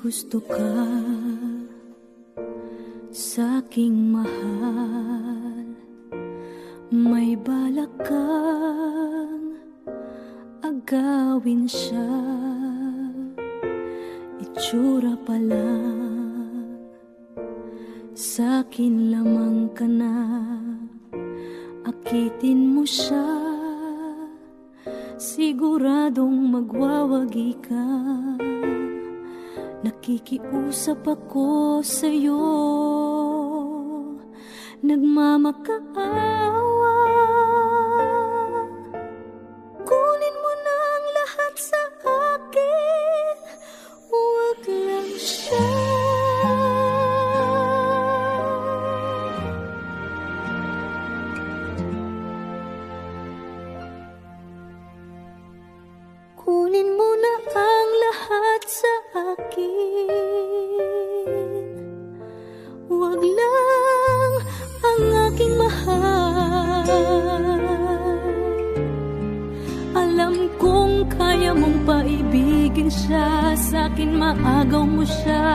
gusto ka sa'king mahal, may balak kang agawin siya. Itsura pa lang, sa'kin lamang ka na. Akitin mo siya, siguradong magwawagi ka. Nakikiusap ako sa'yo, nagmamakaawa. Kunin mo na ang lahat sa akin, huwag lang siya. Kunin mo na ang lahat sa akin, huwag lang ang aking mahal. Alam kong kaya mong paibigin siya, sa'kin maagaw mo siya.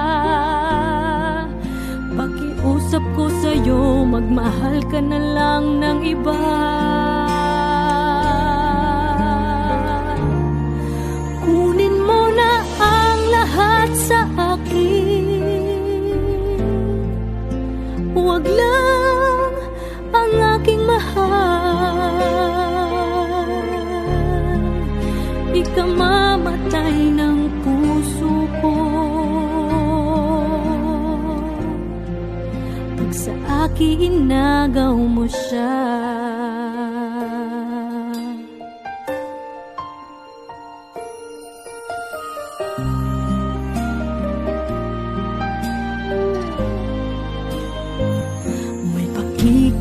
Pakiusap ko sa'yo, magmahal ka na lang ng iba. Kunin mo na ang lahat sa akin, huwag lang ang aking mahal. Ikamamatay ng puso ko pag sa akin inagaw mo siya.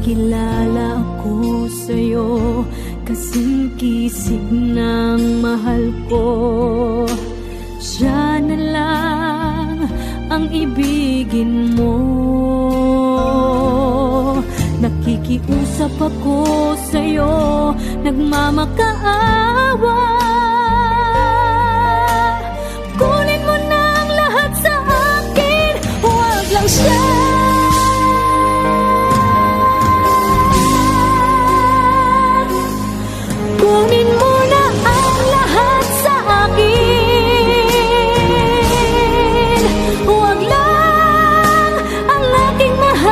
Kilala ako sa'yo, kasing kisig ng mahal ko. Siya na lang ang ibigin mo. Nakikiusap ako sa'yo, nagmamakaawa. Kunin mo na ang lahat sa akin, huwag lang siya. Kunin mo na ang lahat sa akin, huwag lang ang aking mahal.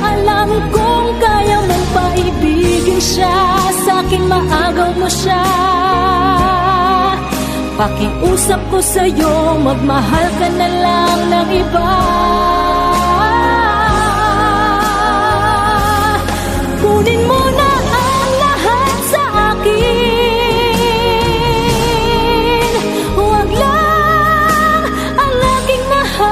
Alam kong kaya mong paibigin siya, sa'kin maagaw mo siya. Pakiusap ko sa'yo, magmahal ka na lang ng iba. Kunin mo na ang lahat sa akin, huwag lang ang aking mahal.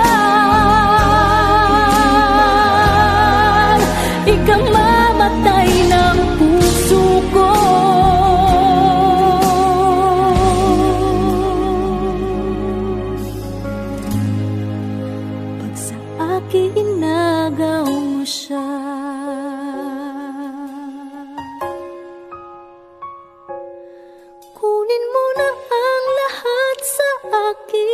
Ikamamatay ng puso ko pag sa akin inagaw mo siya. Kunin mo na ang lahat sa akin.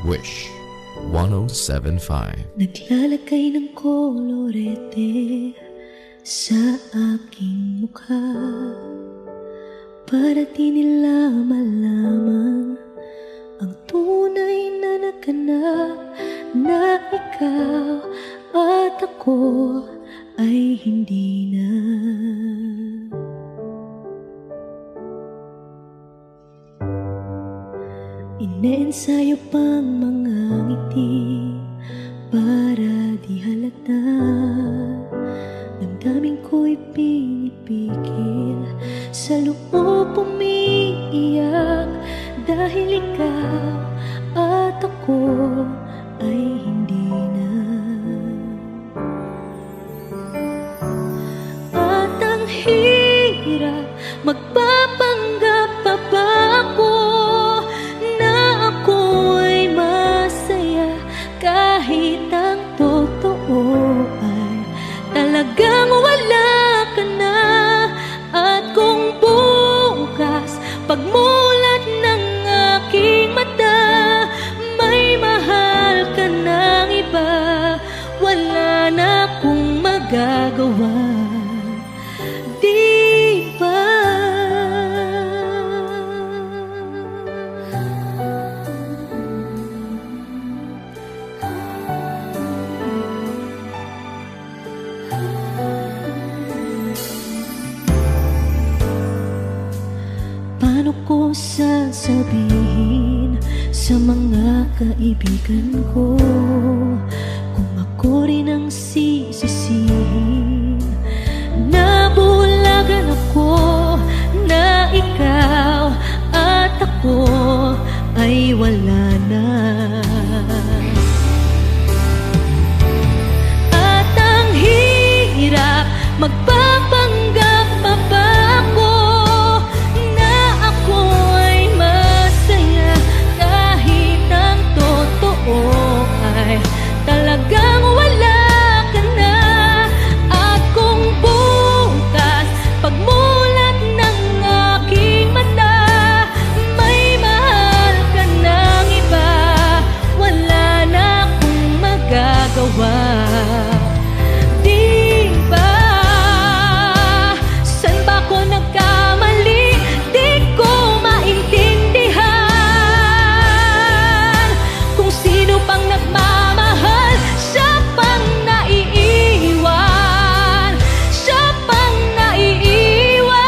Wish 107.5. Naglalagay ng kolorete sa aking mukha para di nila malaman ang tunay na naganap, na ikaw at ako ay hindi na. Ineensayo pang mga ngiti para di halata. Damdamin ko'y pinipigil, sa loob umiiyak dahil ikaw at at ako ay hindi na. At ang hirap, magpapanggap pa ba ako na ako ay masaya kahit ang totoo ay talagang wala ka na. At kung bukas pagmulat ng aking mata may mahal ka ng iba, wala na akong magagawa, di ba? Paano ko sasabihin sa mga kaibigan ko kung ako rin ang sisisihin? Nabulagan ako na ikaw at ako ay wala na. At ang hirap, magpapanggap pa ba ako na ako ay masaya kahit ang totoo ay talagang wala ka na. At kung bukas pagmulat ng aking mata may mahal ka ng iba, wala na akong magagawa, di ba? San ba ko nagkamali? Di ko maintindihan. Kung sino pang nagmamahal, siya pang naiiwan, siya pang naiiwan.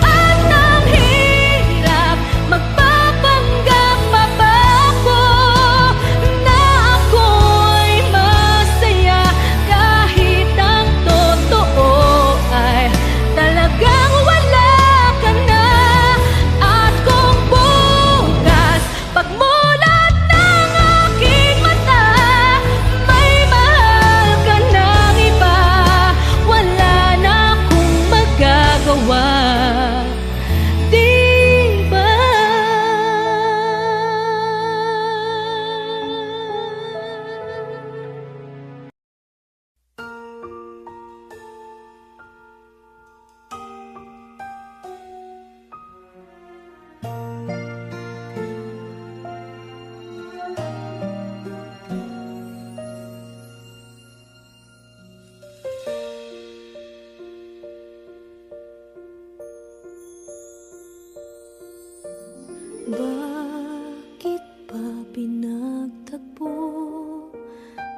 At ang hirap, magpapanggap pa ba ako na ako ay masaya kahit ang totoo ay talagang wala ka na. At kung bukas pagmulat ng aking mata may mahal ka ng iba, wala na akong magagawa, di ba? Bakit ba pinagtagpo?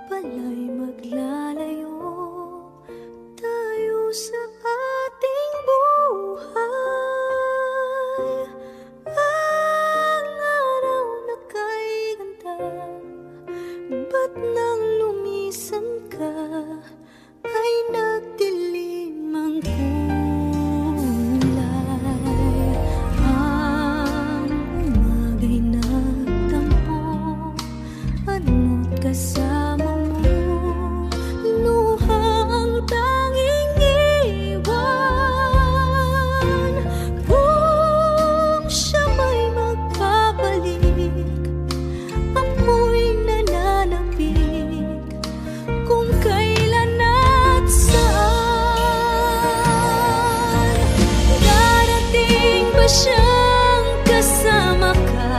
Pala'y maglalayo tayo sa ating buhay. Ang araw na kay ganda, ba't nang lumisan ka ay nagdilim ang kulay? Ang umaga'y nagtampo, ano't kasama mo, luha ang tanging iwan. Kung siya may magpapalik, ako'y nananapig kung kailan at saan. Darating ba siyang kasama ka?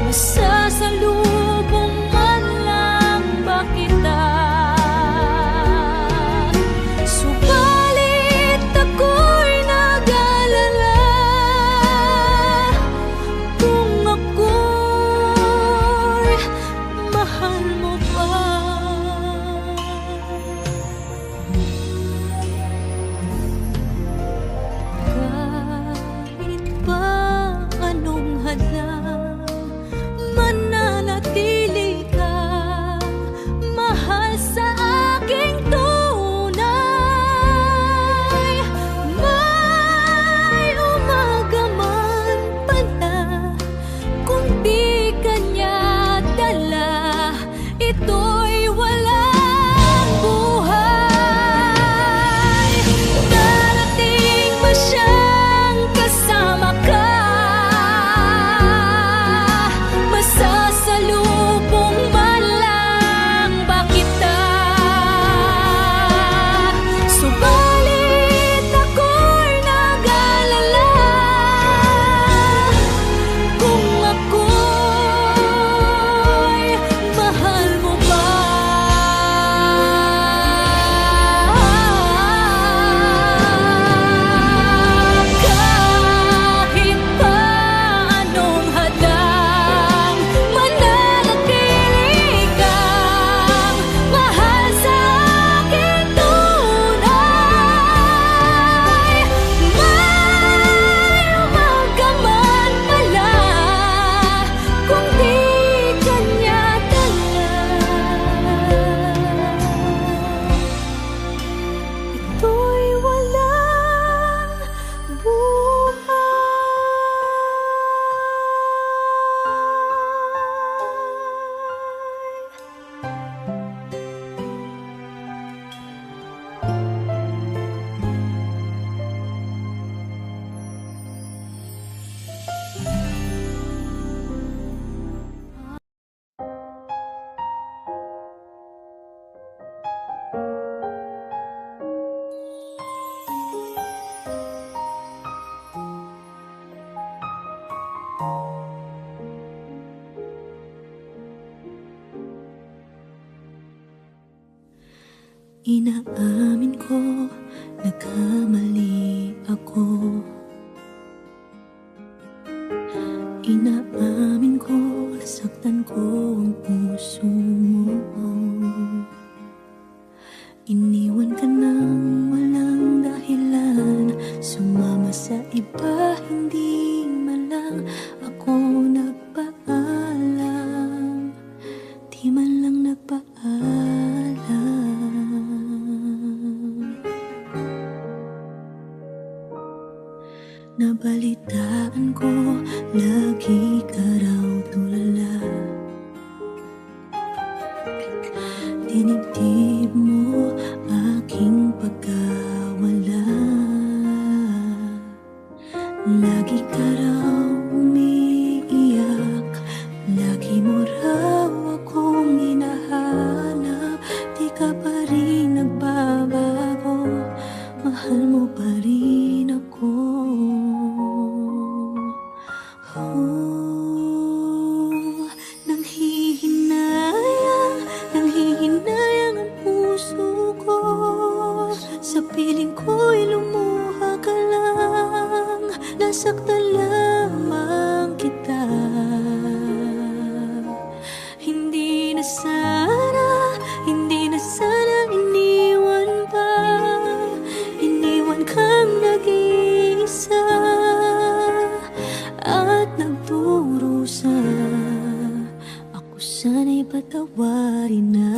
Masasalubong man lang ba kita? Subalit ako'y nag-alala kung ako'y mahal mo pa. Kahit pa anong hadlang, mananatili ka mahal sa aking tunay. Inaamin ko, nagkamali ako. Inaamin ko, nasaktan ko ang puso mo. Iniwan ka nang walang dahilan, sumama sa iba, hindi man lang ako nagpaalam. Di man lang nagpaalam. Nabalitaan ko, lagi ka raw tulala. Dinibdib mo aking pagkawala. Lagi ka raw umiiyak, lagi mo raw akong hinahanap. Di ka pa rin nagbabago, mahal mo pa rin ako. Nanghihinayang ang puso ko. Sa piling ko'y lumuha ka lang, nasaktan lamang kita. Hindi na sana iniwan pa. Iniwan kang nag-iisa at nagdurusa. Ako sana'y patawarin na.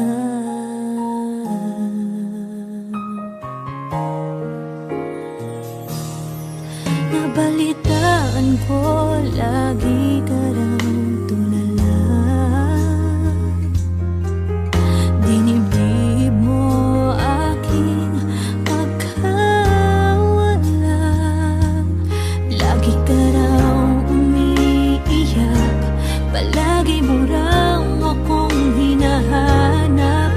Nabalitaan ko, lagi ka raw tulala. Dinibdib mo aking pagkawala. Lagi ka raw umiiyak, palagi mo raw akong hinahanap.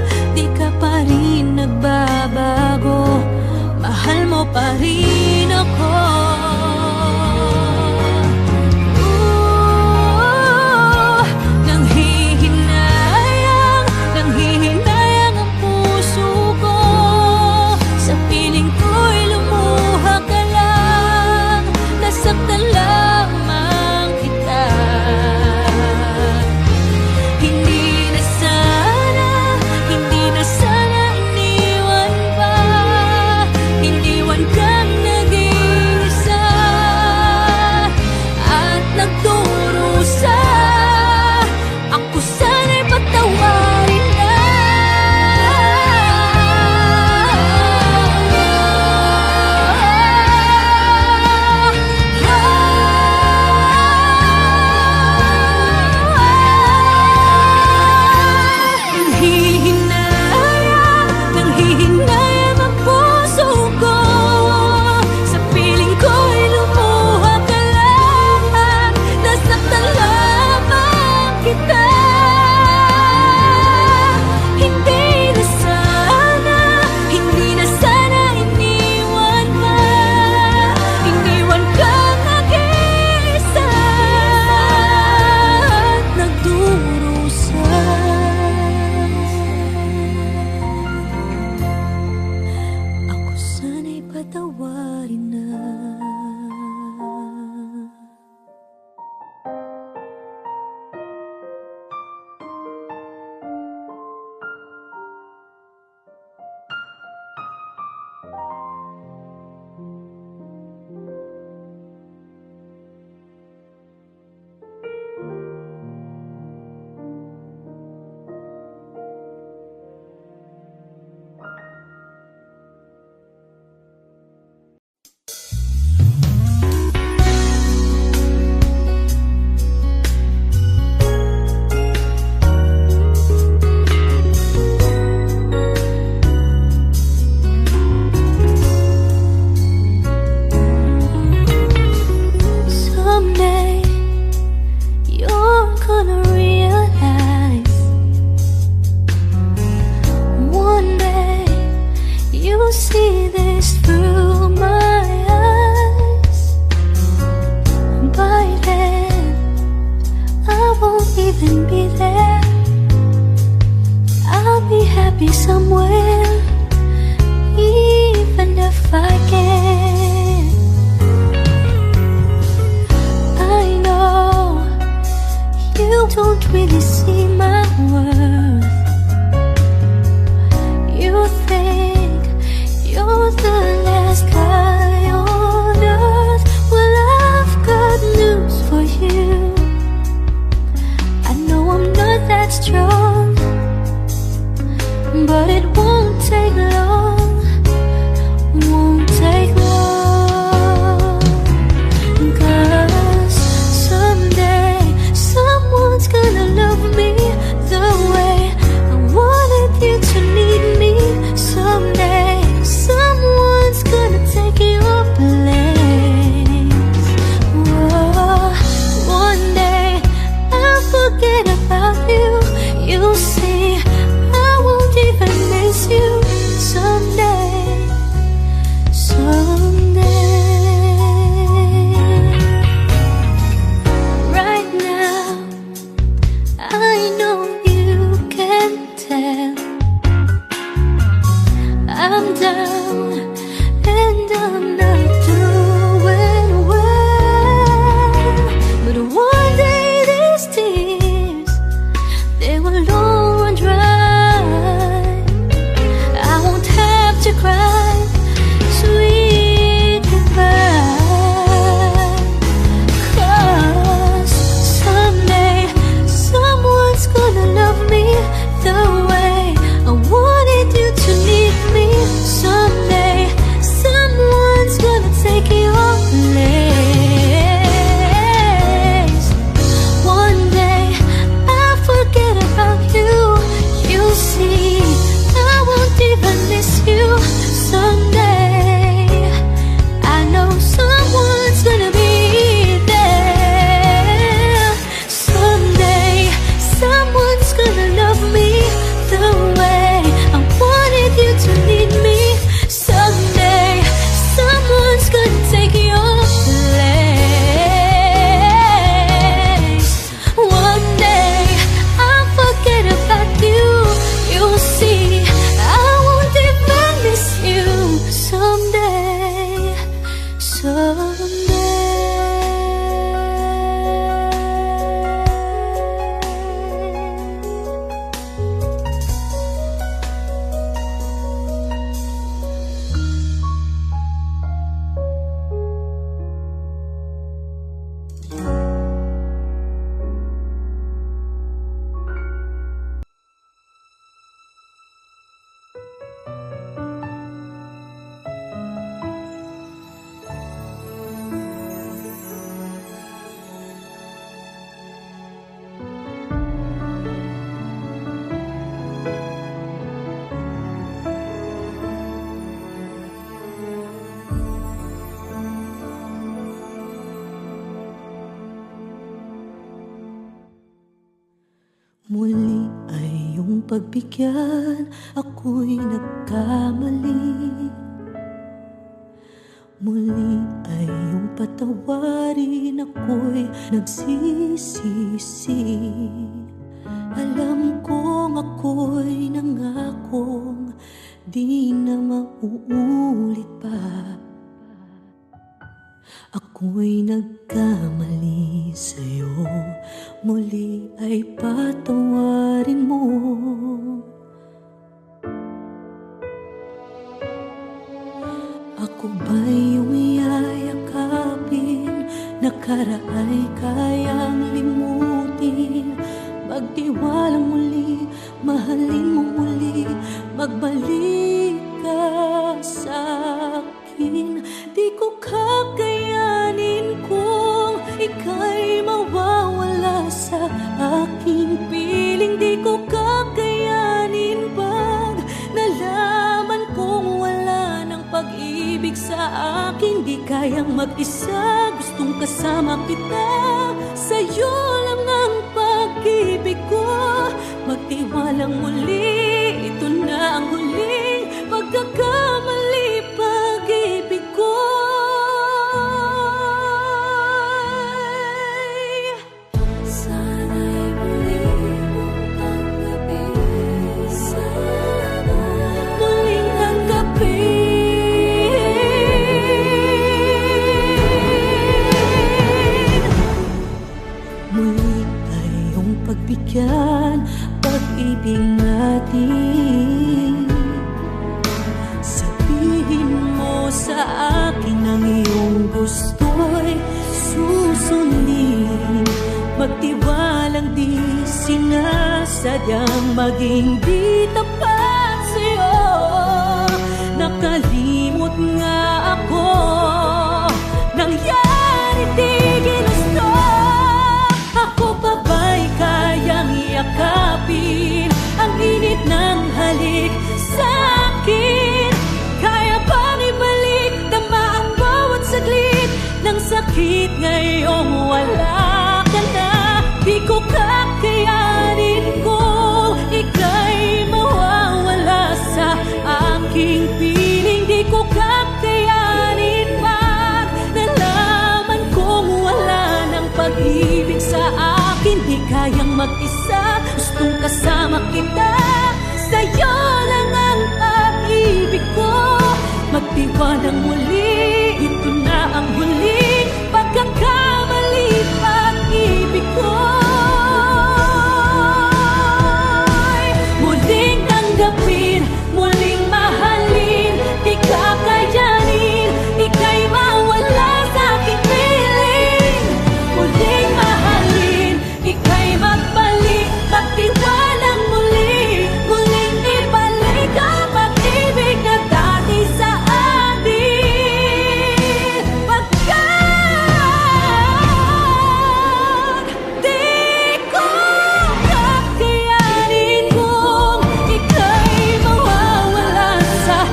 it won't take long, won't take long. 'Cause someday someone's gonna love me the way I wanted you to need me. Someday someone's gonna take your place. Whoa, one day I'll forget about you. You'll see I won't even miss you. Someday, someday. Right now I know you can tell I'm down and I'm not doing well. But one day these tears, they will all run dry. I won't have to cry sweet goodbye. 'Cause someday someone's gonna love me the way I wanted you to need me. Someday someone's gonna take your place. One day I'll forget about you. You'll see I won't even miss you. Someday I know someone's gonna be there. Someday someone's gonna love me the way I wanted you to need me. Someday someone's gonna take your place. One day I'll forget about you. You'll see I won't even miss you. Someday, someday. Muli ay iyong pagbigyan, ako'y nagkamali. Muli ay iyong patawarin, ako'y nagsisisi. Alam kong ako'y nangakong di na mauulit pa. Ako'y nagkamali sa'yo, muli ay patawarin mo. Ako ba'y iyong yayakapin, nakaraay kayang limutin? Magtiwalang muli, mahalin mo muli, magbalik ka sa akin. Di ko kakayanin kung ika'y mawawala sa aking piling. Di ko kakayanin pag nalaman kong wala ng pag-ibig sa akin. Di kayang mag-isa, gustong kasama kita. Sa'yo lang ang pag-ibig ko. Magtiwalang muli, ito na ang huling pagkakamali. Pag-ibig ko sana'y muli mong tanggapin. Sana muling tanggapin. Muli ay iyong pagbigyan, pag-ibig natin. Sabihin mo sa akin ang iyong gusto'y susundin. Magtiwalang di sinasadyang maging di tapat sa'yo. Kalimot nga ako, nangyari di ginusto. Ako pa ba'y kayang yakapin ang init ng halik sa akin? Kaya bang ibalik tama ang bawat saglit ng sakit ngayong wala ka na? Di ko kakayanin kung ika'y mawawala sa aking piling. Di ko kakayanin pag nalaman kong wala ng pag-ibig sa akin. Di kayang mag-isa, gustong kasama kita. Sa'yo lang ang pag-ibig ko. Magtiwalang muli, ito na ang huling pagkakamali. Pag-ibig ko muling tanggapin, muling mahalin. Di kakayanin, ika'y mawala sa aking piling. Muling mahalin, ika'y magbalik. Pagtiwalang muli, muling ibalik ang pag-ibig na dati sa atin. Pagkat di ko kakayanin kung ika'y mawawala sa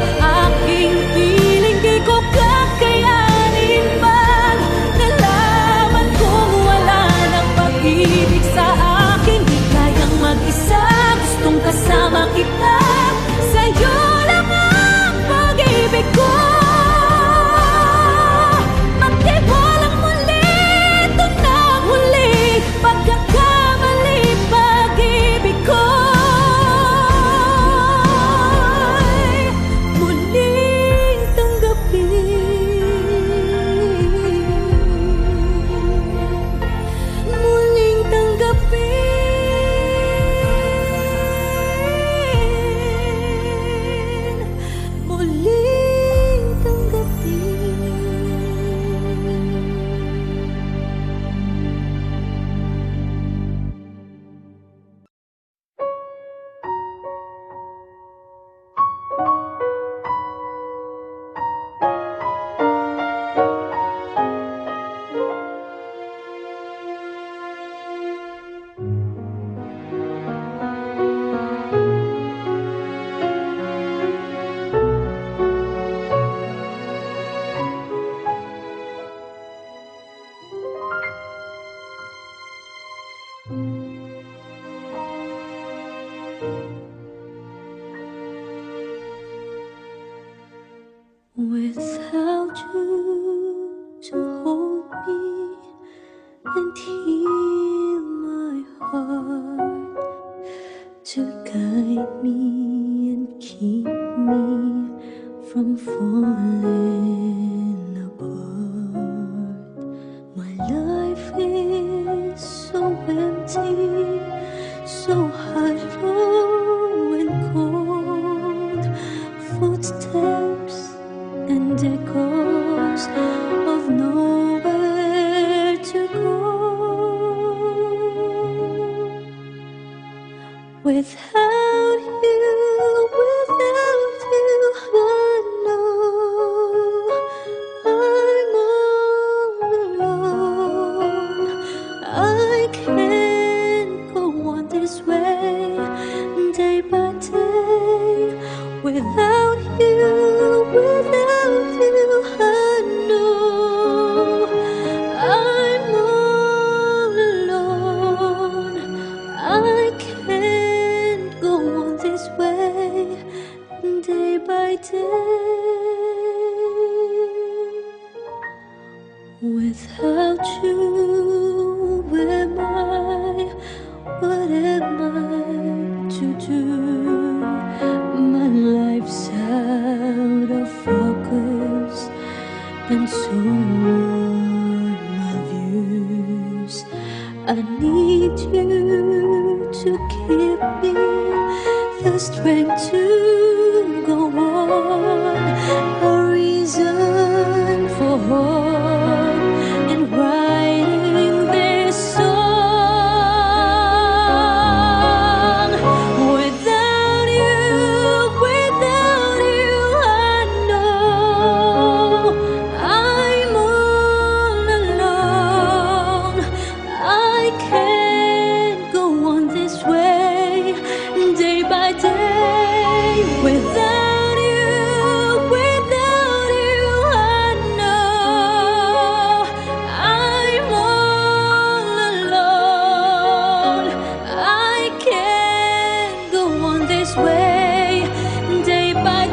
aking piling. Di ko kakayanin pag nalaman kong wala ng pag-ibig sa akin. Di kayang mag-isa, gustong kasama kita. Sa'yo lang ang pag-ibig ko. Magtiwalang muli, ito na ang huling pagkakamali. Pag-ibig ko muling tanggapin, muling tanggapin, muling without you to hold me and heal my heart, to guide me and keep me from falling apart. My life is so empty, so hollow and cold. Footsteps and echoes of nowhere to go. Without you, I know I'm all alone. I can't go on this way, day by day. Without you, I know I'm all alone. I can't go on this way, day by day. Without you, where am I? What am I to do? My life's out of focus, and so are my views. I need you to give me the strength to go on, a reason for hope in writing this song. Without you, I Without you, I know I'm all alone. I can't go on this way, day by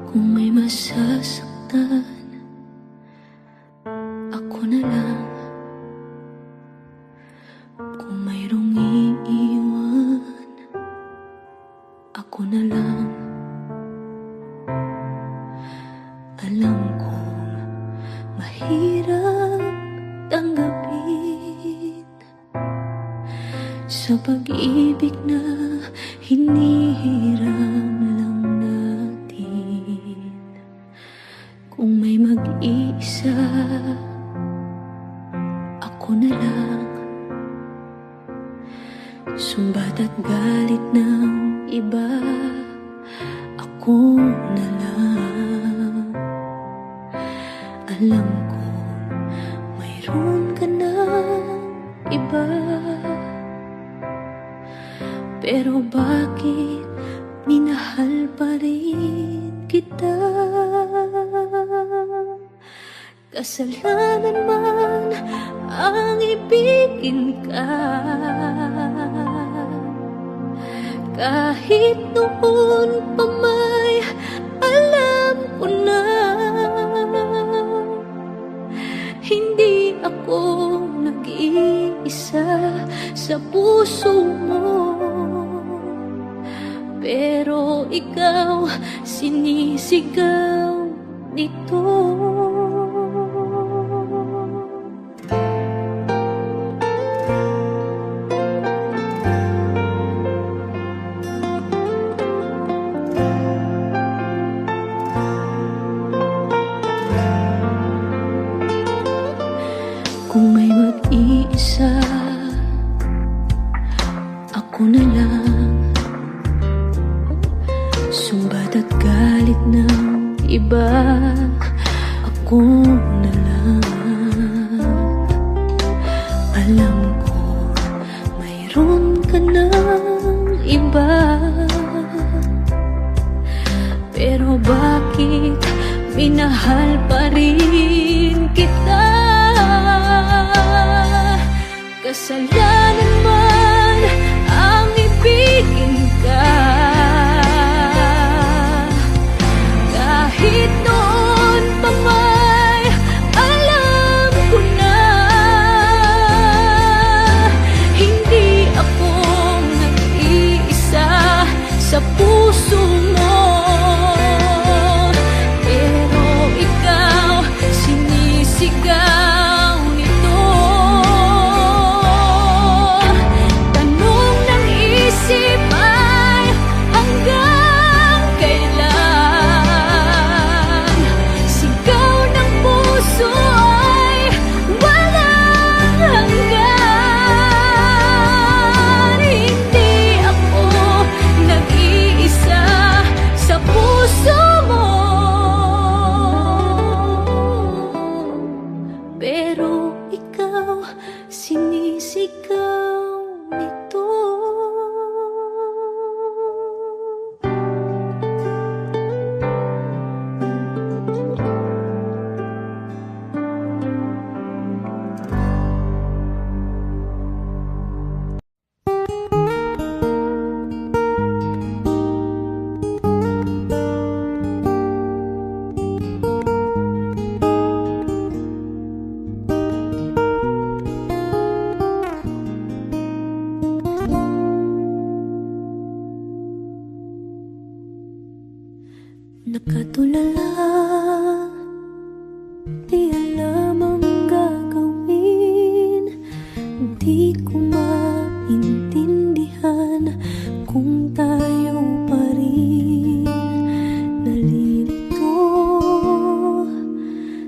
kung may masasaktan, ako na lang. Kung mayroong iiwan, ako na lang. Alam kong mahirap tanggapin sa pag-ibig na hinihiram lang natin. Kung may mag-iisa, ako na lang. Sumbat at galit ng iba, ako na lang. Alam ko mayroon ka ng iba, pero bakit minahal pa rin kita? Kasalanan man ang ibigin ka, kahit noon pa may alam ko na hindi ako nag-iisa sa puso mo. Pero ikaw sinisigaw nito. Kung may mag-iisa, ako na lang. Sumbat at galit ng iba, ako na lang. Alam ko mayroon ka ng iba, pero bakit minahal pa rin kita? Kasalanan man ang ibigin ka, kahit noon pa may alam ko na hindi ako nag-iisa sa puso mo. Pero ikaw sinisigaw nito. Tanong ng isip ay hanggang kailan? Sigaw ng puso ay walang pero ikaw sinisigaw nito. Nakatulala, di alam ang gagawin. Di ko maintindihan kung tayo pa rin. Nalilito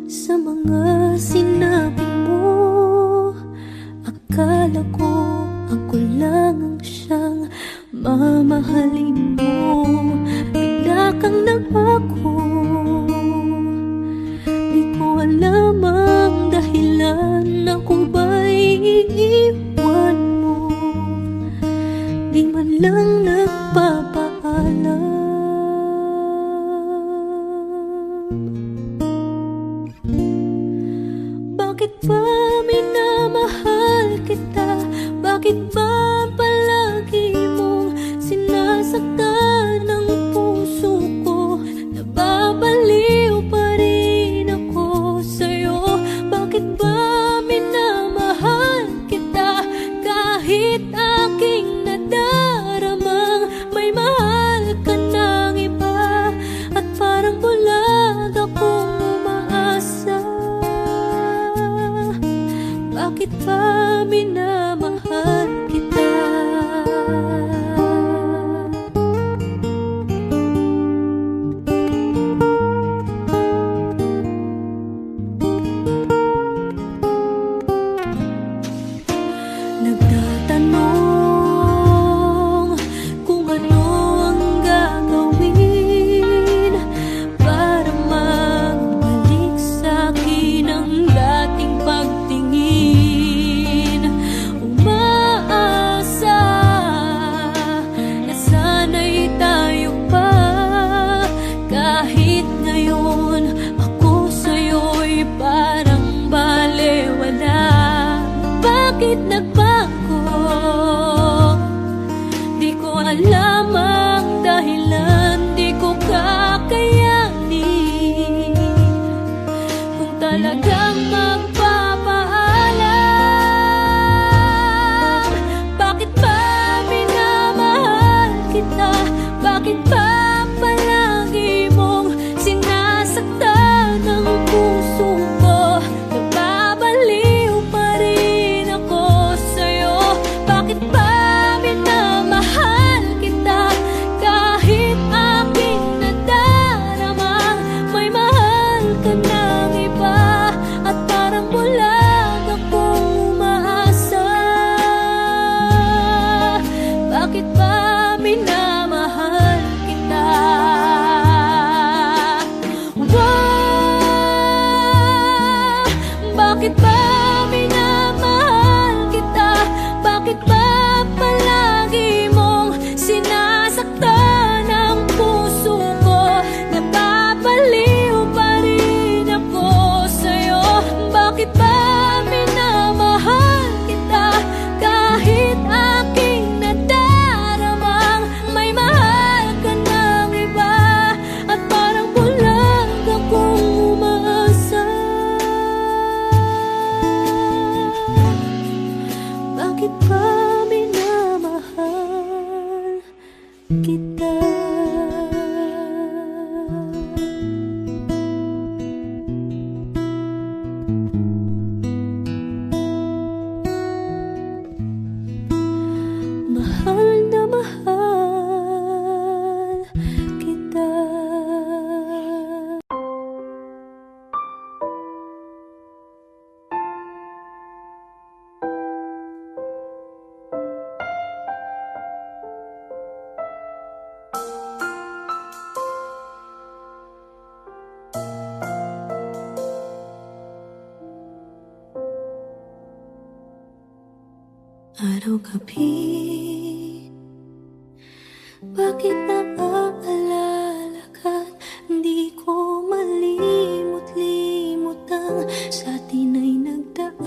sa mga sinabi mo. Akala ko ako lang ang siyang mamahalin mo. Bigla kang nagbago, di ko alam ang dahilan. Ako ba'y iiwan mo? Di man lang nagpapaalam. Bakit ba minamahal kita? Bakit ba palagi mong sinasaktan ang puso ko? Nababaliw pa rin ako sa'yo. Bakit ba minamahal kita? Kahit aking nadaramang may mahal ka ng iba. At parang bulag akong umaasa. Bakit ba minamahal kita? Nagtatanong kung ano ang gagawin para magbalik sa'kin ang dating pagtingin. Umaasa na sana'y tayo pa. Kahit ngayon ako sa'yo'y parang balewala. Bakit nagbago? Di ko alam ang dahilan. Di ko kakayanin kung talagang magpapaalam. Bakit ba minamahal kita? Bakit ba palagi mong sinasaktan ang puso ko? Nababaliw pa rin ako sa'yo. araw-gabi. Bakit naaalala ka't di ko malimot-limot ang sa atin ay nagdaan?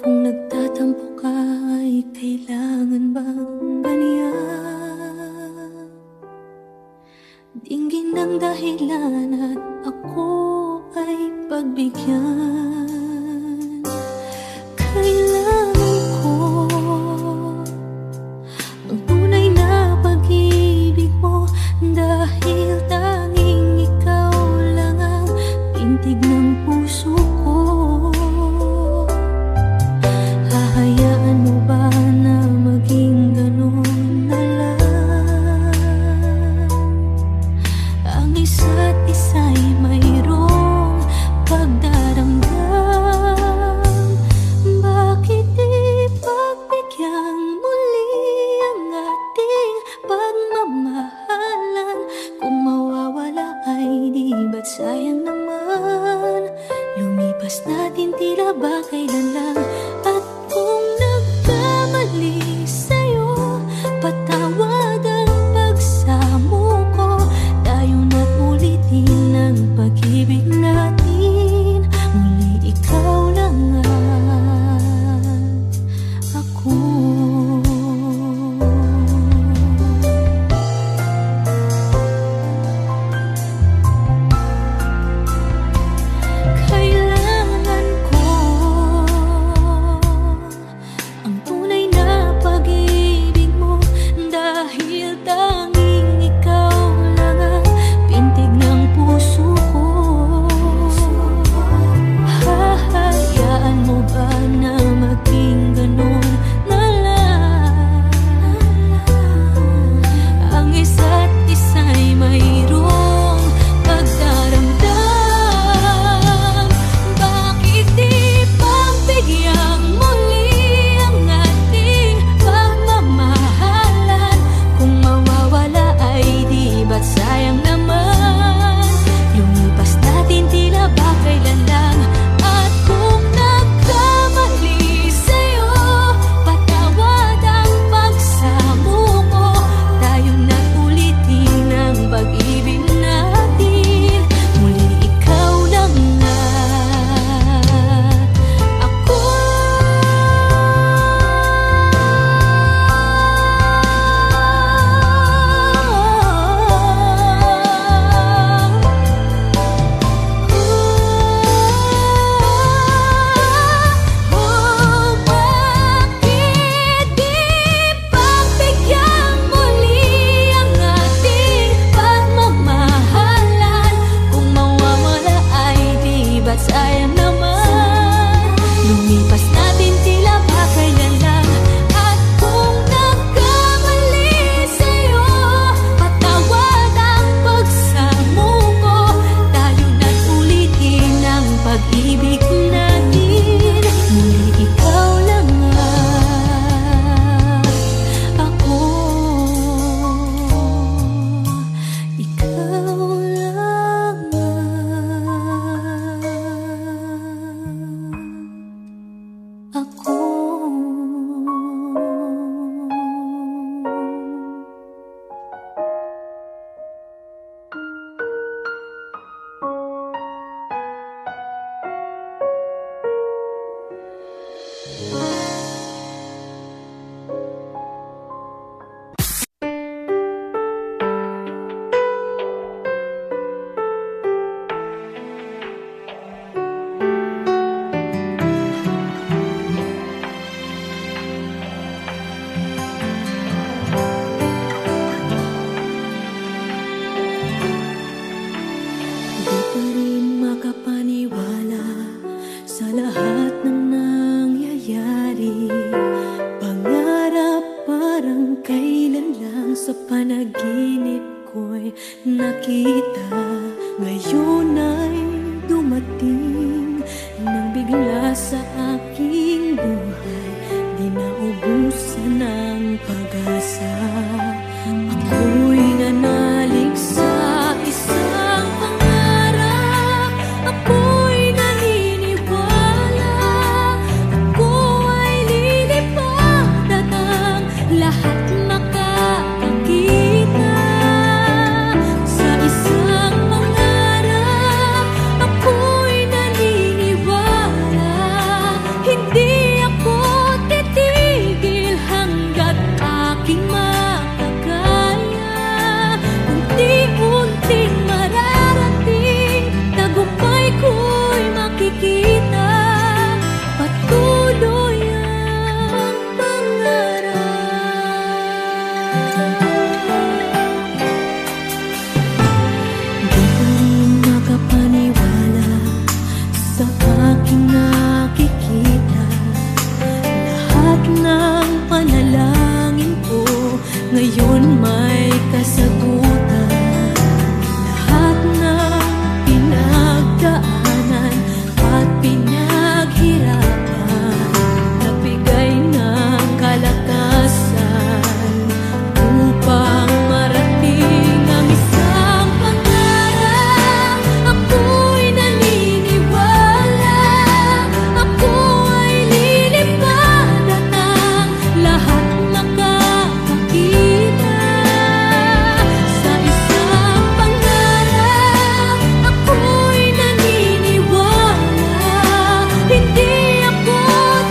Kung nagtatampo ka ay kailangan bang ganyan? Dinggin ng dahilan at ako ay pagbigyan. Kailangan ko ang tunay na pag-ibig mo, dahil tanging ikaw lang ang pintig ng puso ko. Hahayaan mo ba na maging ganon na lang? Ang isa't isa'y mayroong pagdaramdam. Bakit di pagbigyan muli ang ating pagmamahalan? Kung mawawala ay di ba't sayang naman? Lumipas natin tila ba kailan lang? At kung nagkamali sa'yo, patawad ang pagsamo ko. Tayo na't ulitin ang pag-ibig natin. Muli ikaw lang at ako. Kailangan ko ang tunay na pag-ibig mo, dahil tanging ikaw lang ang pintig ng puso ko. Hahayaan mo ba na maging ganon na lang? Ang isa't isa'y mayroong pagdaramdam. Bakit di pagbigyan muli ang ating pagmamahalan? Kung mawawala ay di ba't sayang naman? Lumipas natin tila ba kailan lang? At kung nagkamali sa'yo, patawad ang pagsamo ko. Tayo na't ulitin ang pag-ibig natin. Muli ikaw lang at ako. Bakit di pagbigyan muli ang ating pagmamahalan? Kung mawawala ay di ba't sayang naman? Lumipas natin tila ba kailan lang? At kung nagkamali sa'yo, patawad ang pagsamo ko. Tayo na't ulitin ang pag-ibig natin. Muli ikaw lang at ako. Ikaw lang at ako. Di pa rin makapaniwala sa lahat ng nangyayari. Pangarap parang kailan lang sa panaginip ko'y nakita. Ngayon ay dumating nang bigla sa aking buhay. Di naubusan ng pag-asa. Ako'y nanalig sa isang pangarap. Ako'y naniniwala aking nakikita. Lahat ng panalangin ko ngayon may kasagutan. Lahat ng pinagdaanan at pinaghirapan, nabigay ng kalakasan upang marating ang isang pangarap. Ako'y naniniwala, ako ay lilipad at ang lahat makakakita sa isang pangarap. Ako'y naniniwala, hindi ako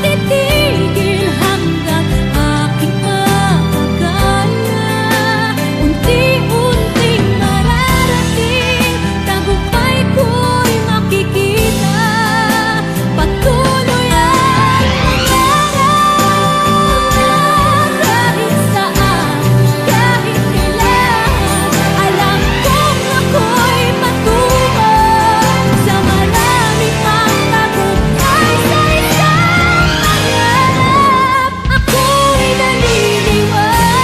titigil hanggang aking makakaya. Unti-unting mararating, tagumpay ko'y makikita. Patuloy ang pangarap, kahit saan, kahit kailan. Alam kong ako'y patungo sa maraming pang tagumpay sa isang pangarap. Ako'y naniniwala,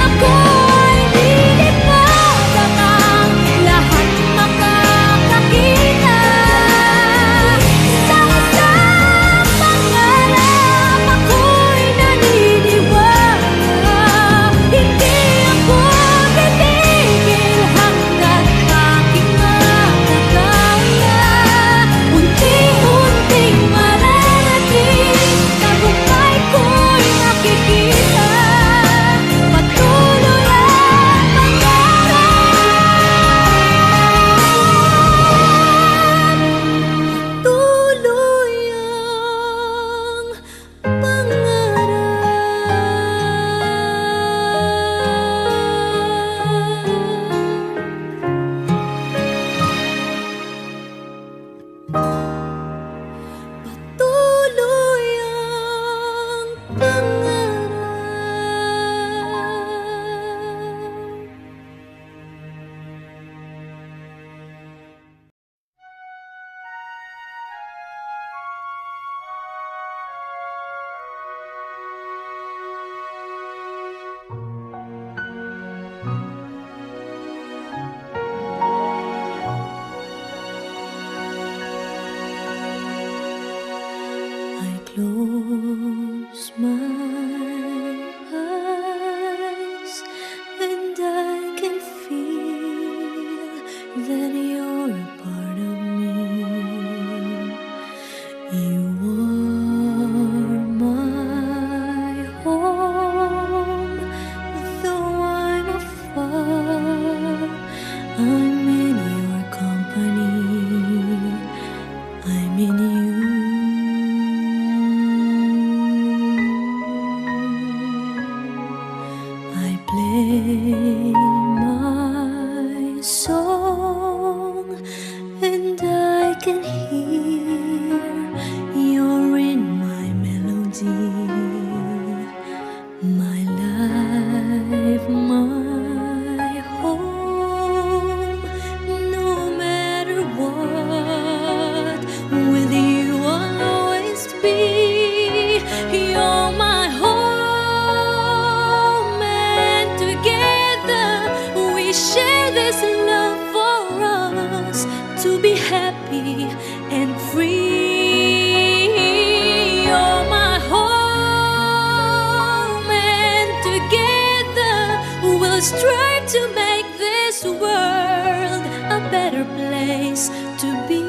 ako'y lilipad at ang lahat makakakita sa isang pangarap. Ako'y naniniwala, hindi ako titigil hanggang aking makakaya. Unti-unting mararating, tagumpay ko'y makikita. Patuloy ang pangarap, tuloy ang patuloy ang pangarap. I close my eyes and I can feel that you're a part of me. You are my home, though I'm afar. I'm in your company, I'm in you. I play my song and I can hear you're in my melody. My life, my home, no matter what, with you I'll always be. You're my home, and together we share this love for us to be happy and free. You're my home, and together we'll strive to make this world a better place to be.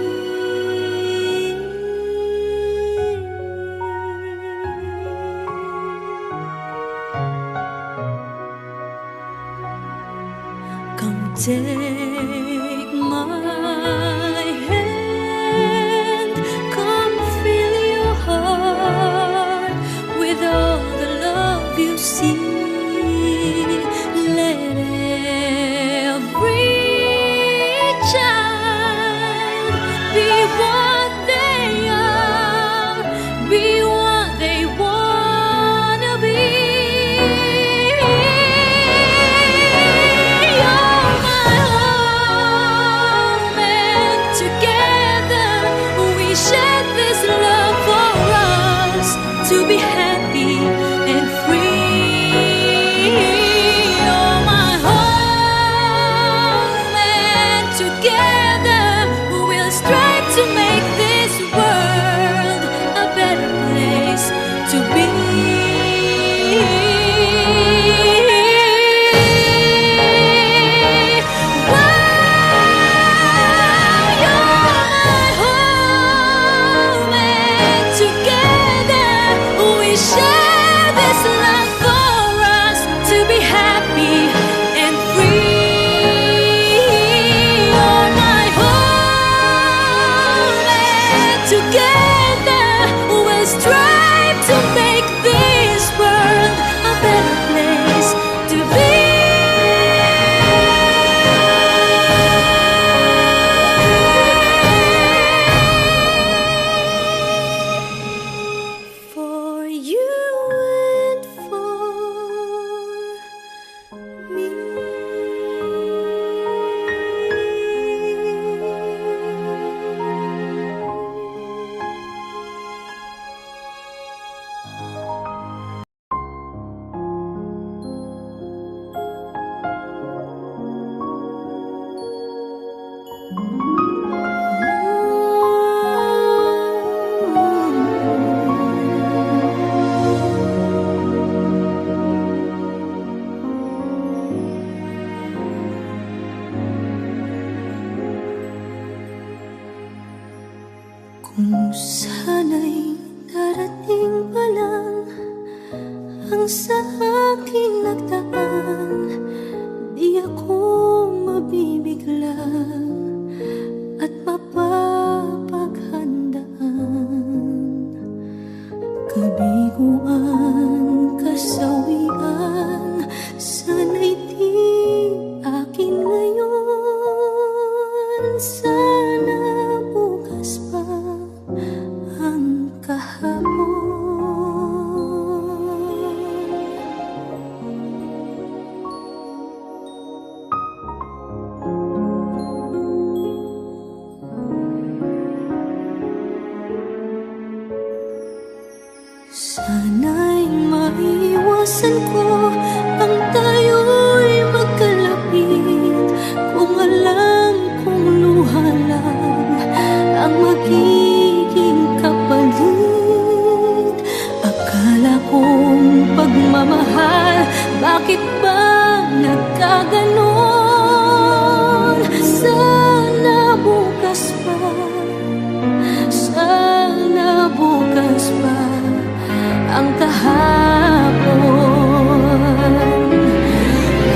Come take my hand, come fill your heart with all the love you see. Let every child be what they are, be what they wanna be. You're my home. Kung sana'y darating pa lang ang sa aking nagdaan, di ako mabibigla at mapapaghandaan. Kabiguan, kasawian, sana'y di akin ngayon. Sana bukas pa ang kahapon. Sana'y maiwasan ko ang tayo'y magkalapit, kung alam kong luha lang ang magiging kapalit. Akala kong pagmamahal, bakit ba nagkaganon? Sana bukas pa, sana bukas pa ang kahapon.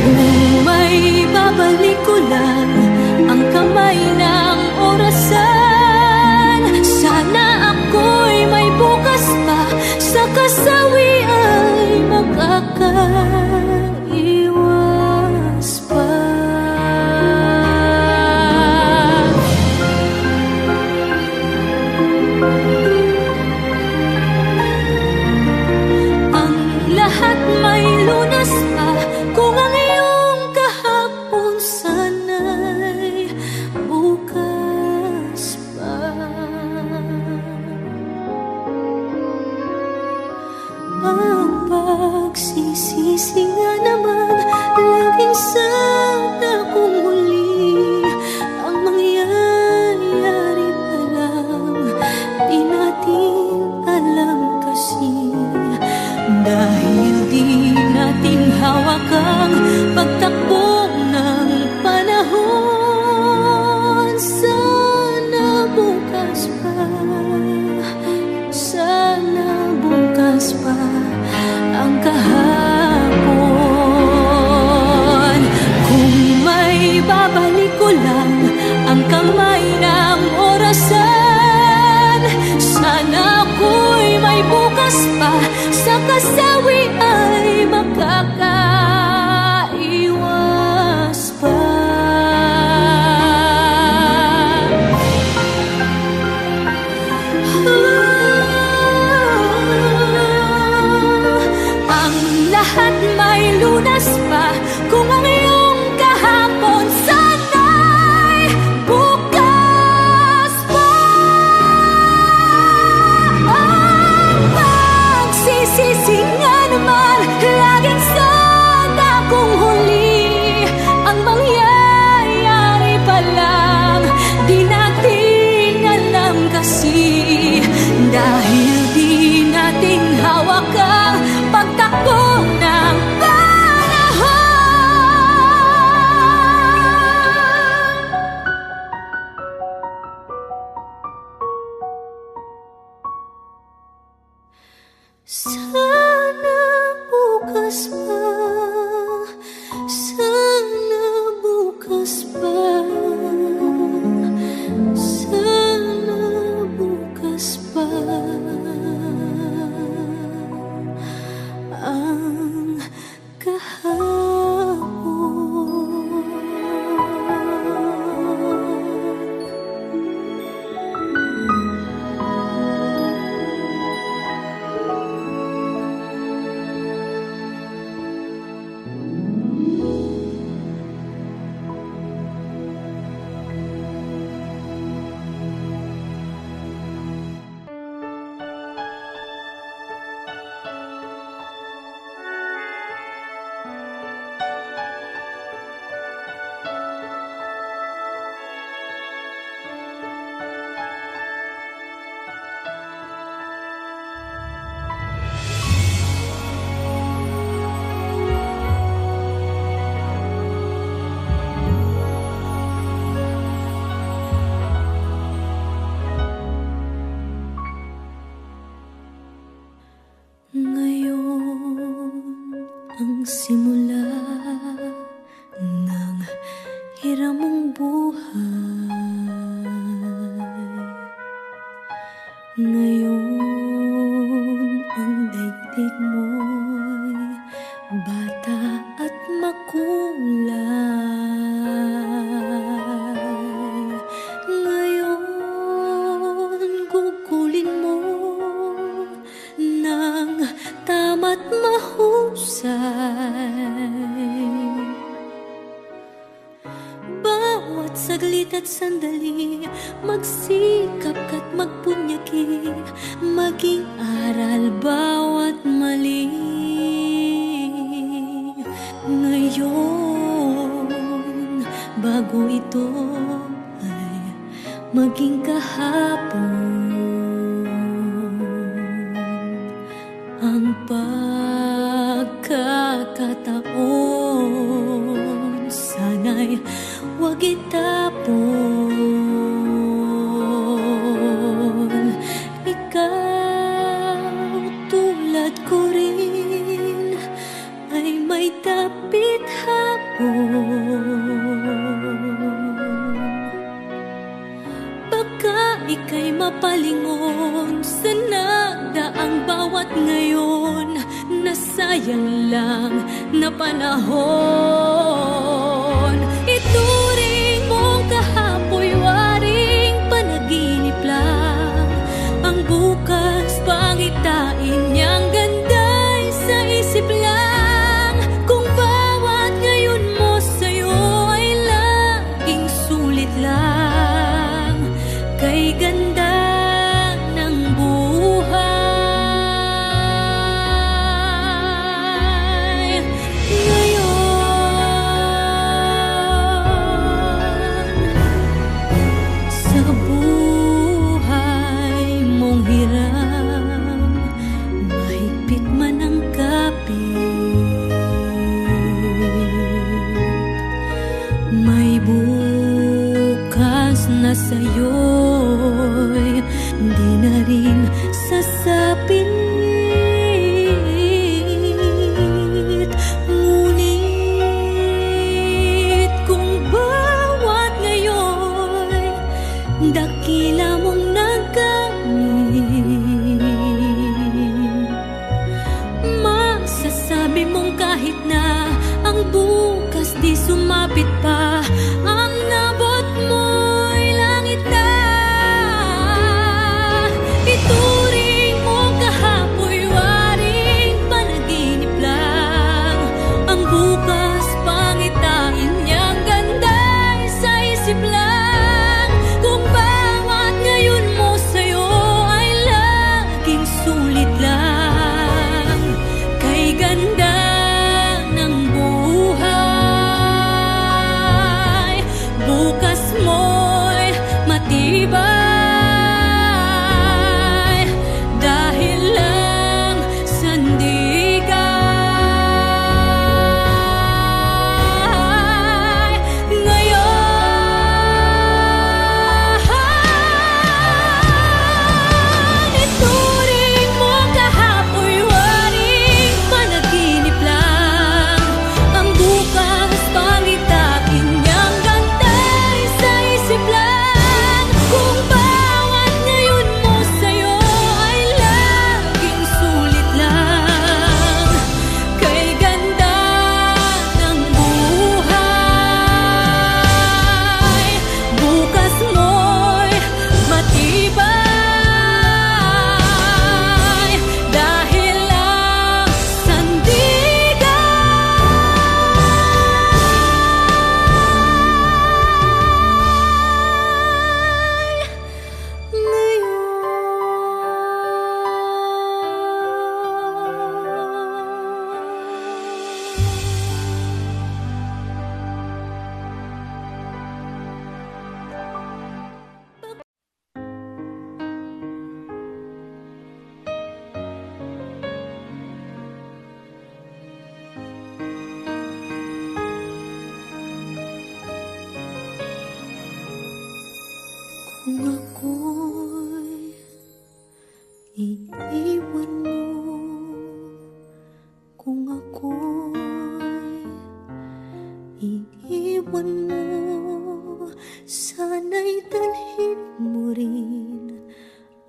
Kung may babalik ko lang ang kamay ng orasan, sana ako'y may bukas pa, sa kasawi ay makakaiwas pa. Lahat may lunas pa, kung ang iyong kahapon sana'y bukas pa. Ang pagsisisi nga naman, laging sana kung muli ang mangyayari pa lang, di natin alam kasi. Dahil di natin hawak ang pagtakbo ng panahon. Sana bukas pa, sana bukas pa ang kahapon. Kung may babalik ko lang ang kamay ng orasan, sana ako'y may bukas pa, sa kasawi ay makakaiwas pa. Ang lahat may lunas pa, kung ang iyong kahapon sana'y bukas pa. Ang pagsisisi nga naman, laging sana kung huli ang mangyayari pa lang, di natin alam kasi. Dahil di natin hawak ang pagtakbo ng sana bukas pa, sana bukas pa, sana bukas pa ang kahapon. simula ng hiram mong buhay. Ngayon ang daigdig mo'y bata at makulay. Ngayon gugulin mo ng tama't mahusay. Bawat saglit at sandali, magsikap ka't magpunyagi, maging aral bawat mali. Ngayon, bago ito ay maging kahapon, ang pagkakataon sana'y huwag itapon. Ikaw tulad ko rin ay may dapit hapon. Baka ika'y mapalingon sa nagdaang bawat ngayon, nasayang lang na panahon. Ituring mong kahapoy waring panaginip lang, ang bukas pangitain niyang ganda'y sa isip lang. Kung bawat ngayon mo sa'yo ay laging sulit lang, kay ganda ng buhay. Ngayon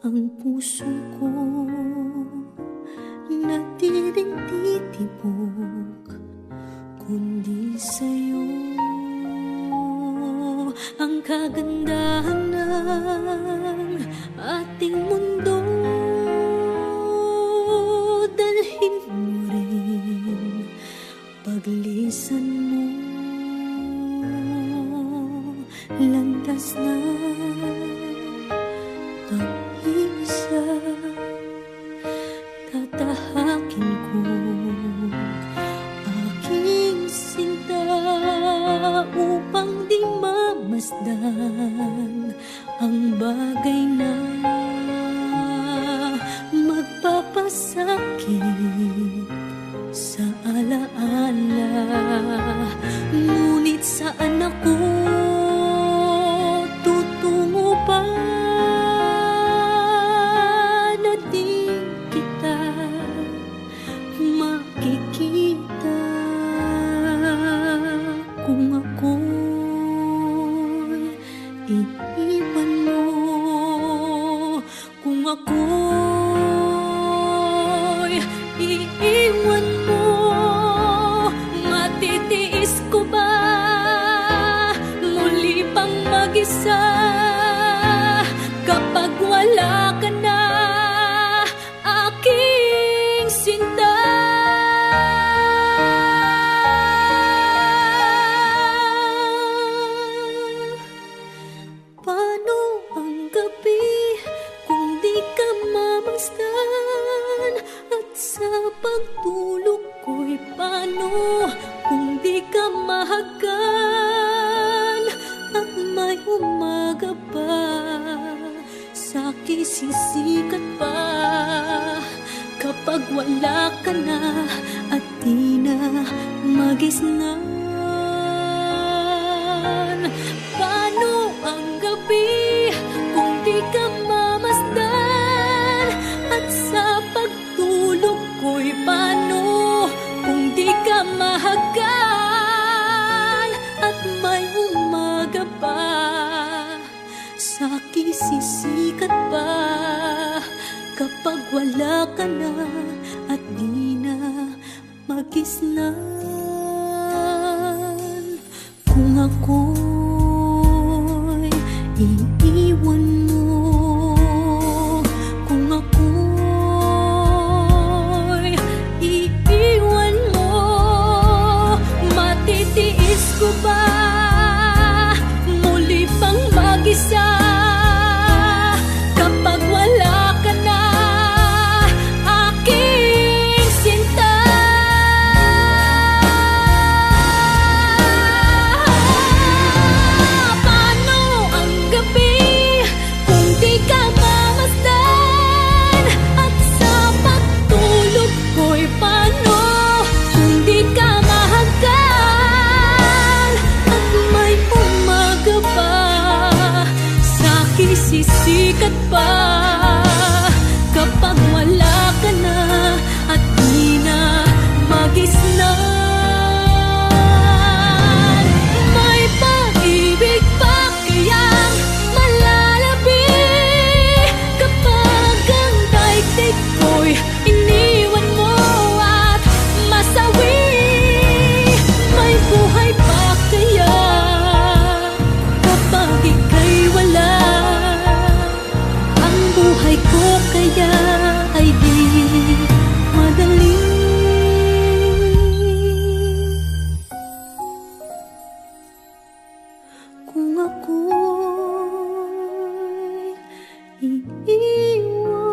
ang puso ko na di rin titibok, kundi sa'yo. Ang kagandahan ng ating mundo, dalhin mo rin paglisan mo. Landas na pag-iisa, tatahakin ko aking sinta upang di mamasdan ang bagay na magpapasakit sa alaala. Ngunit saan ako tutungo pa na di kita makikita? Kung ako'y iiwan mo, kung ako'y iiwan mo, matitiis ko ba muli pang mag-isa kapag wala ka na, aking sinta? Paano ang gabi kung di ka mamasdan? At sa pagtulog ko'y paano kung di ka mahagkan? At may umaga pa, sa'ki sisikat pa kapag wala ka na at di na magisnan. Paano ang gabi kung di ka mamasdan? At sa pagtulog ko'y paano kung di ka mahagkan? At may umaga pa, sa'ki sisikat pa kapag wala ka na at di na magisnan. Kung ako'y iiwan mo, kung ako'y iiwan mo, matitiis ko ba muli pang mag-isa kapag wala ka na, aking sinta? Paano ang gabi kung di ka mamasdan? At sa pagtulog ko'y paano kung di ka mahagkan? At may umaga pa, sa'ki sisikat pa kapag wala ka na at di na magisnan. May pag-ibig pa kayang malalabi kapag ang daigdig ko'y iniwan mo at masawi? May buhay pa kaya kapag ika'y wala? Ang buhay ko kaya ay di madali. Kung ako'y iiwan mo.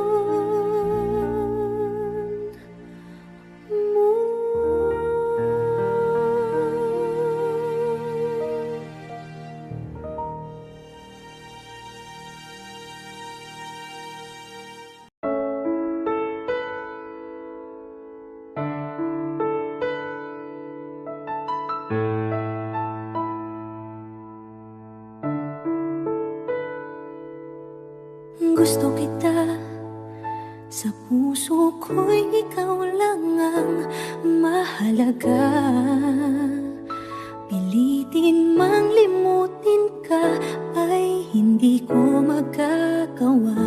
Gusto kita, sa puso ko'y ikaw lang ang mahalaga. Pilitin mang limutin ka ay hindi ko magagawa.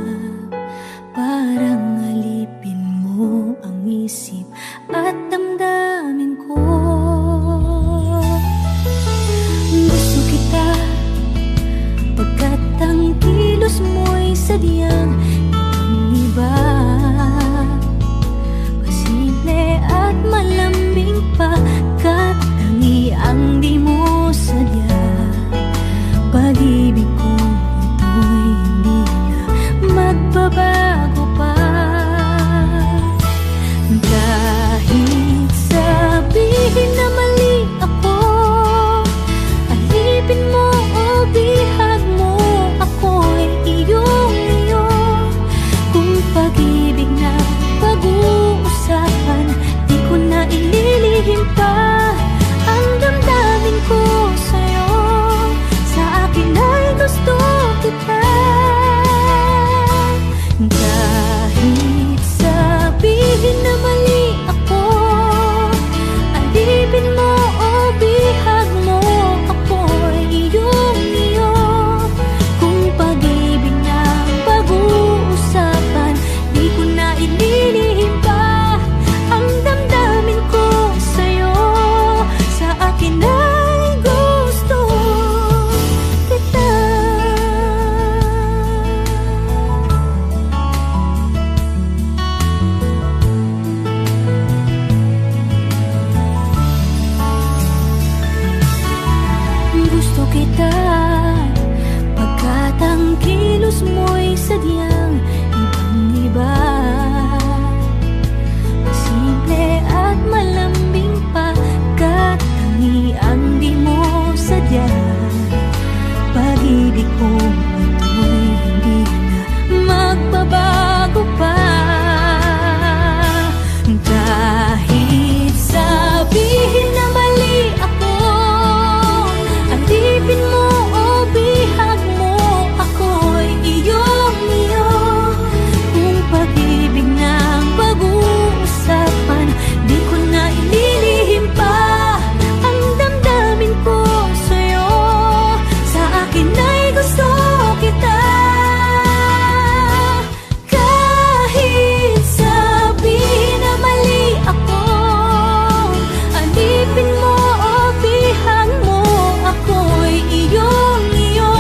sadyang ibang iba. Pasimple at malambing pagkat tangiang di mo sadya. Pag-ibig ko ito'y hindi na magbabago pa. Kahit sabihin na mali ako, alipin mo o bihag mo, ako'y iyong-iyo. Kung pag-ibig na pag-uusapan, di ko na ililihim pa ang damdamin ko sa'yo. Sa akin ay gusto kita. Kahit sabihin na mali ako, alipin mo o bihag mo, ako'y iyong-iyo. Kung pag-ibig na pag-uusapan, di ko na ililihim pa ang damdamin ko sa'yo. Sa akin ay gusto kita. Gusto kita pagkat ang kilos mo'y sadyang ibang-iba. Simple at malambing pagkat tangiang di mo sadya. Pag-ibig ko ito'y hindi na magbabago pa. Kahit sabihin na mali ako, alipin mo o bihag mo, ako'y iyong-iyo. Kung pag-ibig na pag-uusapan, di ko na ililihim pa ang damdamin ko sa'yo. Sa akin ay gusto kita. Kahit sabihin na mali ako, alipin mo o bihag mo, ako'y iyong-iyo.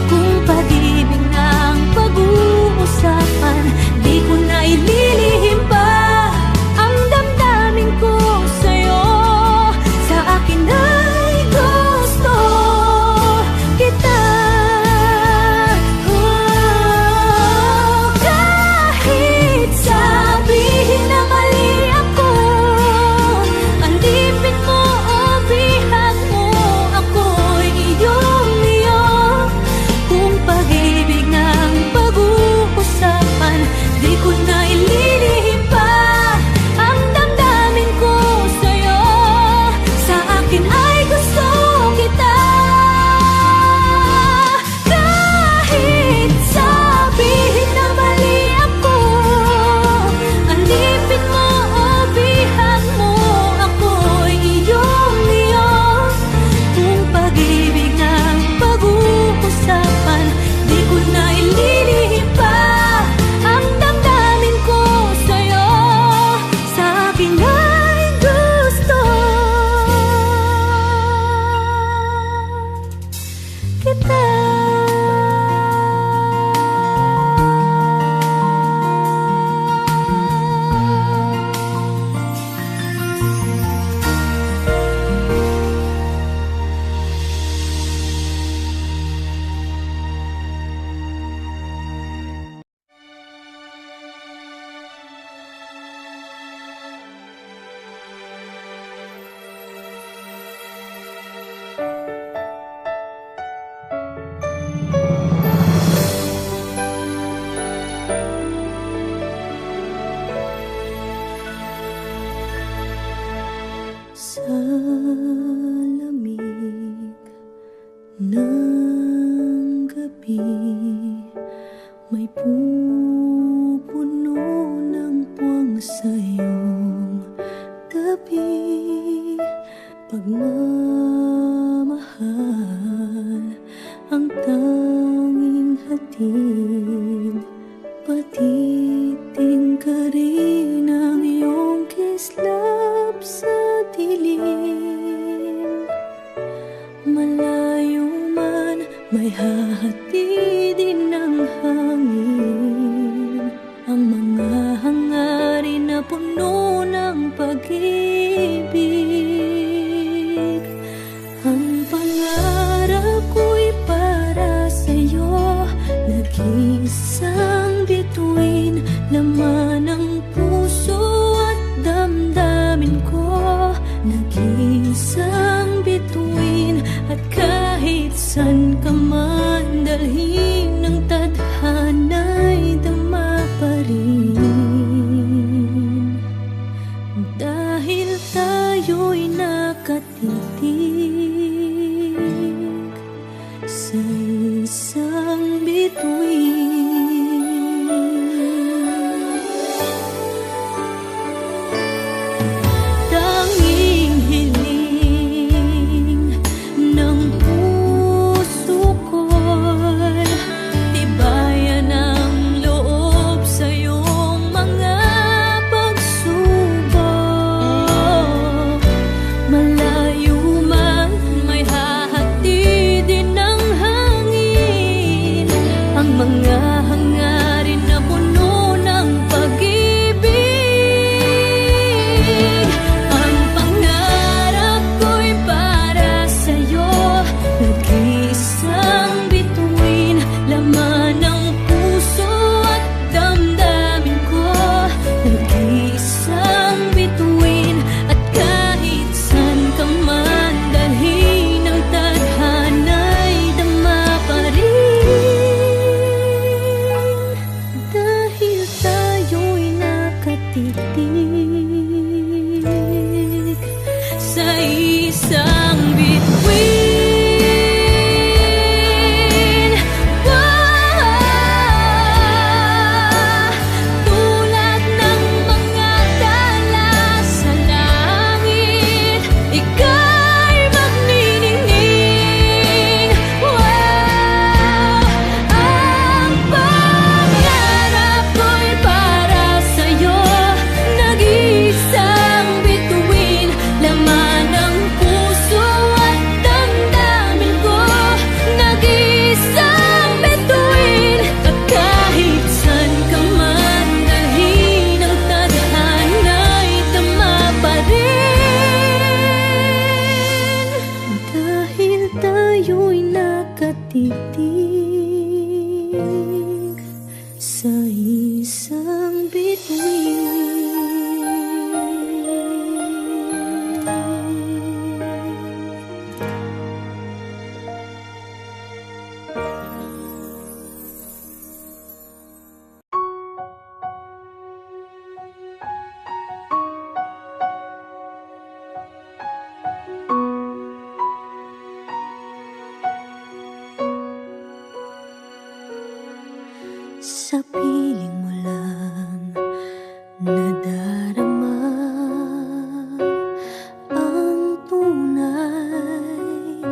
Kung pag-ibig na pag-uusapan, di ko na ililihim pa ang damdamin ko sa'yo. Sa akin ay gusto kita. Kahit sabihin na mali ako, alipin mo o bihag mo, ako'y iyong-iyo. Kung pag-ibig ng pag-uusapan, di ko na ililihim pa ang damdamin ko sa'yo. Sa akin ay gusto kita. Kahit sabihin na mali ako, alipin mo o bihag mo, ako'y iyong-iyo. Kung pag-ibig ng pag-uusapan, di ko na ililihim pa ang damdamin ko sa'yo. Sa akin ay gusto kita. Sa lamig ng gabi, may pupuno ng puwang sa iyong tabi. Pagmamahal ang tanging hatid, patiting ka rin ang iyong kislap sa dilim. Malayo man, may hahatidin ng hangin. isang bituin. Sa piling mo lang nadarama ang tunay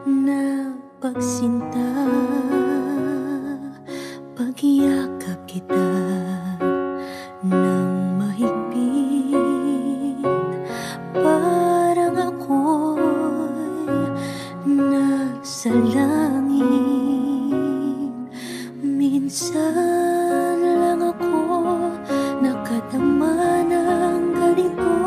na pagsinta. Pagyakap kita ng mahigpit, parang ako'y nasa langit. Minsan lang ako nakadama ng ganito,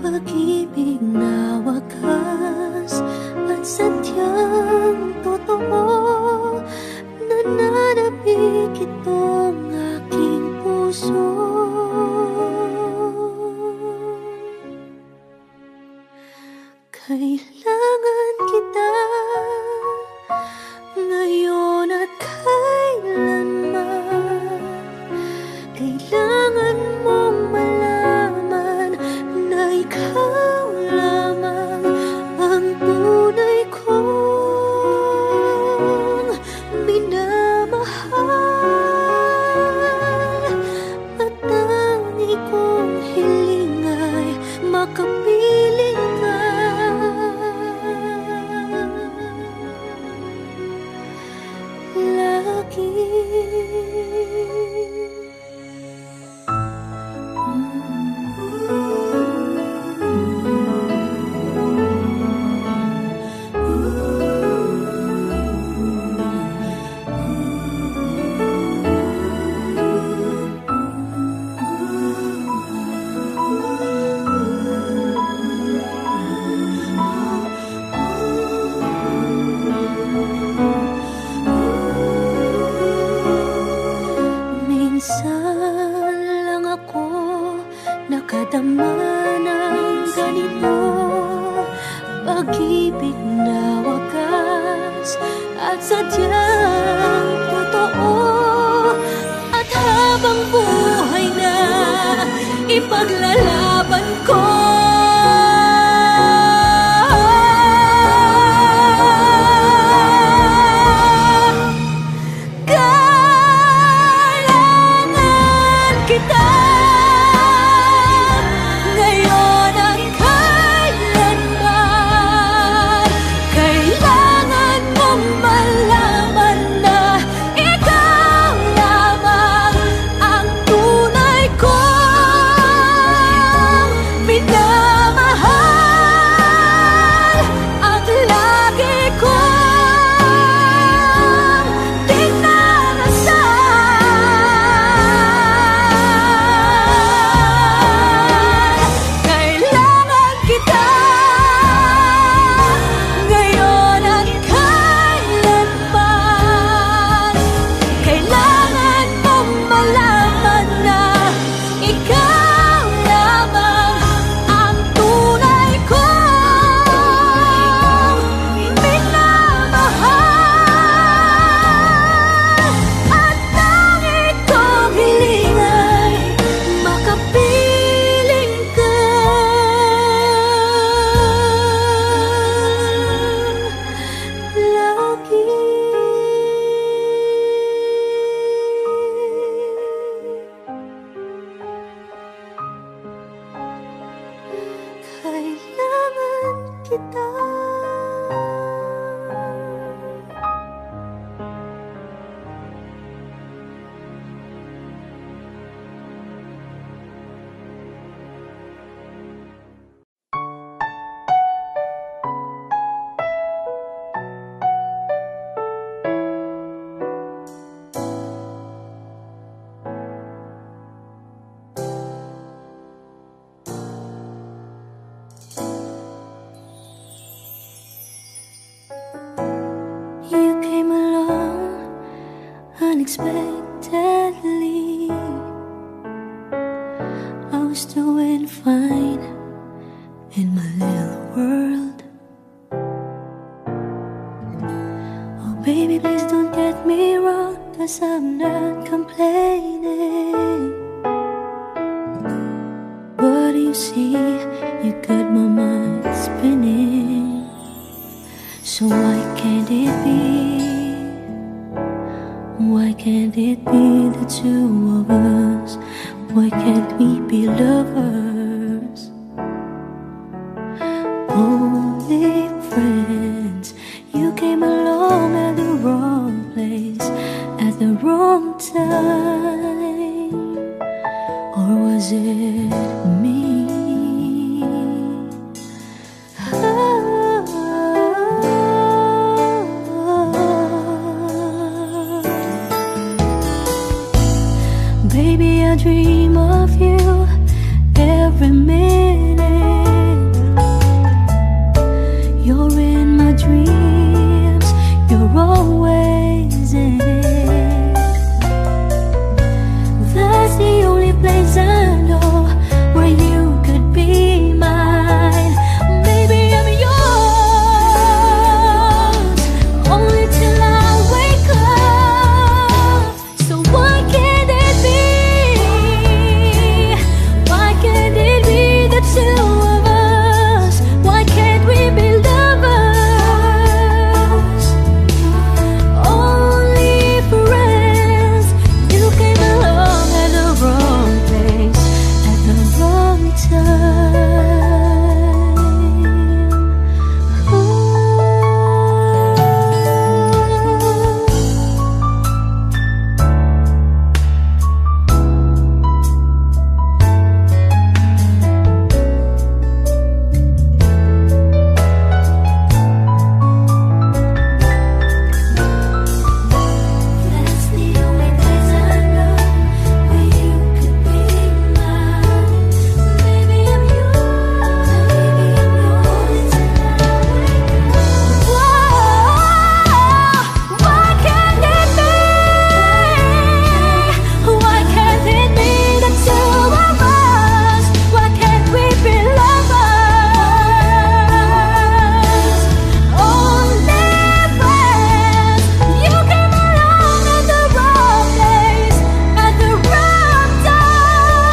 pag-ibig na wakas at sadyang totoo. Nananabik itong aking puso. Kailangan kita ngayon at kailanman. Kailangan mong malaman na ikaw lamang ang tunay kong minamahal. At tangi kong hiling ay makapiling ka. Minsan lang ako nakadama ng ganito, pag-ibig na wakas at sadyang totoo. At habang buhay na ipaglalaban ko. Kita ngayon at kailanman. Kailangan mong malaman na ikaw lamang ang tunay kong minamahal. At lagi kong dinarasal. Kailangan kita. You came along unexpectedly. fine in my little world. Oh baby, please don't get me wrong, 'cause I'm not complaining. But you see, you got my mind spinning. So why can't it be? Why can't it be the two of us? Why can't we be lovers? Only friends. You came along at the wrong place, at the wrong time. Or was it me? Baby, I dream of you every minute. You're in my dreams, you're always in it. That's the only place I know where you could be mine. Baby, I'm yours, only till I wake up. So why can't it be? Why can't it be the two of us? Why can't we be lovers? Only friends. You came along at the wrong place, at the wrong time. Ooh. That's the only place I know where you could be mine. Baby, I'm yours. Baby, I'm yours till I wake up. Why can't it be? Why can't it be the two of us? Why can't we be lovers? Only friends. You came along at the wrong place, at the wrong time.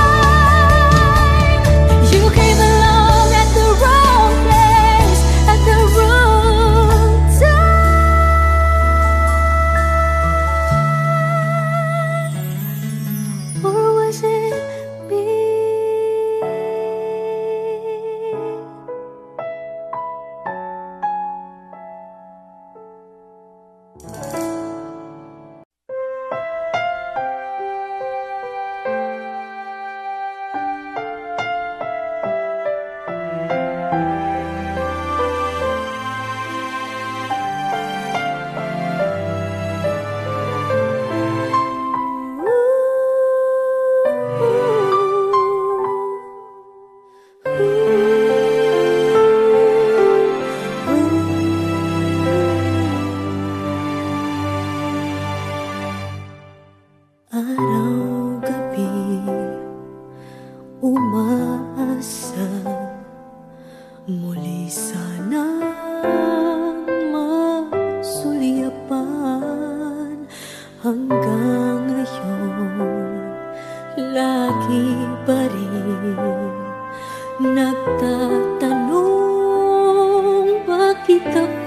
You came along at the wrong place, at the wrong time. Or was it me? Araw-gabi umaasa, muli sanang masulyapan. Hanggang ngayon, lagi pa rin nagtatanong bakit ako